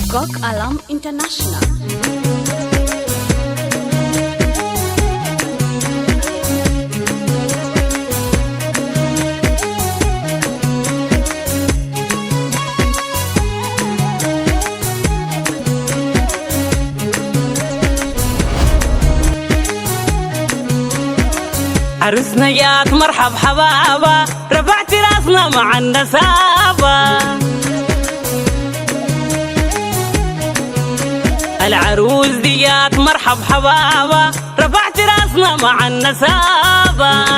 Gok Alam International. عروسنا جات مرحب حبابا، رفعت راسنا مع النسابة. العروس دي جات مرحب حبابا، رفعت راسنا مع النسابة.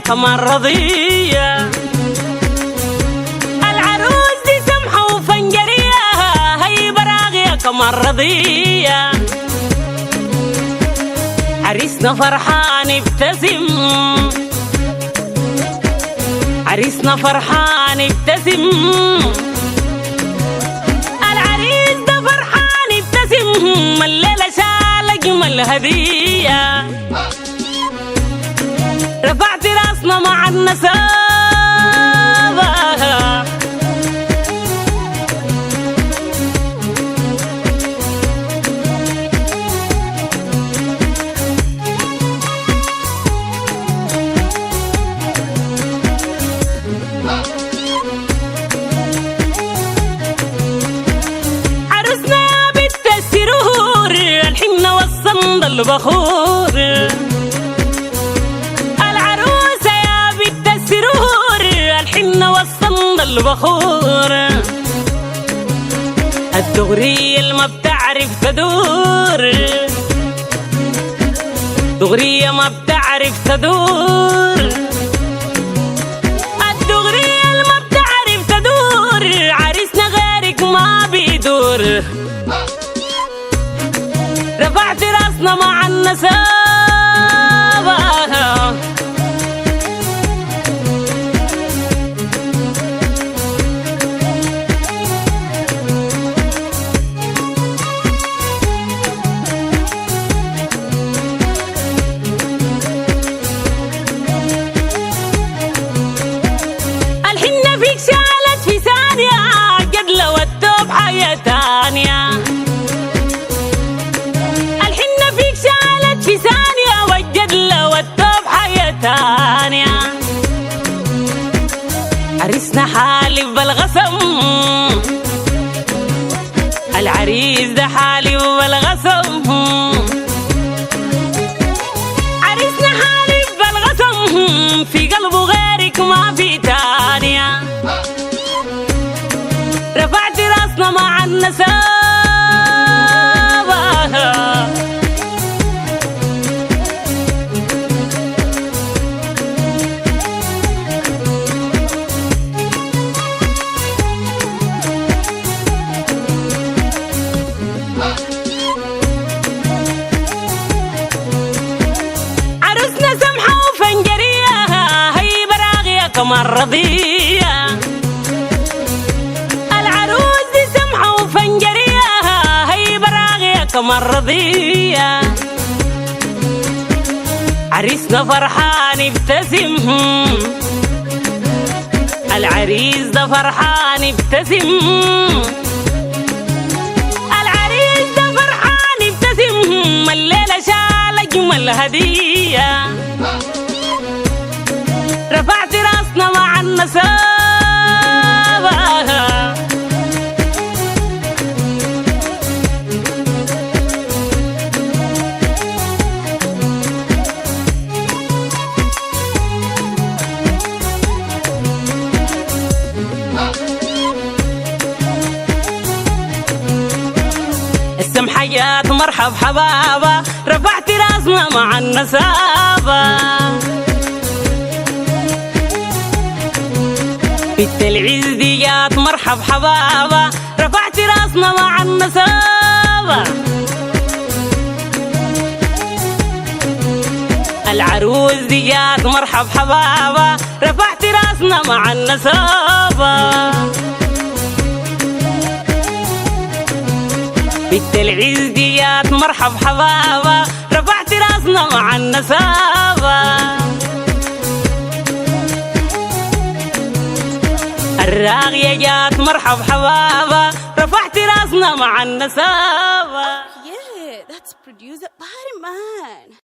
كمان رضية العروس دي سمحة وفنجرية، هي براغية كمان رضية. عريسنا فرحان ابتسم، عريسنا فرحان ابتسم، العريس ده فرحان ابتسم، الليلة شال أجمل هدية. رفعت راسنا مع النسابة، عروسنا بنت السرور، الحنة والصمد البخور. الحنة والصمد البخور، الدغرية اللي ما بتعرف تدور، دغرية ما بتعرف تدور، الدغرية اللي ما بتعرف تدور. عريسنا غيرك ما بيدور، رفعت راسنا مع النسابة. تانية الحنة فيك شالت في ثانية، والجدلة والتوب حياة تانية. عريسنا حالف بالغصم، العريس ده حالف بالغصم، عريسنا حالف بالغصم، في قلبه غيرك ما في تانية. رفعت راسنا مع النسابة، عروسنا سمحة وفنجرية، هي براغية كمان رضية. كمان رضية، عريسنا فرحان ابتسم، العريس ده فرحان ابتسم، العريس ده فرحان ابتسم، الليلة شال أجمل هدية. رفعت راسنا مع النسابة، حياة مرحب حبابا، رفعت راسنا مع النسابة. بنت العز دي جات مرحب حبابا، رفعت راسنا مع النسابة. عروس دي جات مرحب حبابة رفعت راسنا مع النسابة بنت العز دي جات مرحب حبابة رفعت راسنا مع النسابة الراغية جات مرحب حبابة رفعت راسنا مع النسابة. Yeah, that's producer Body Man.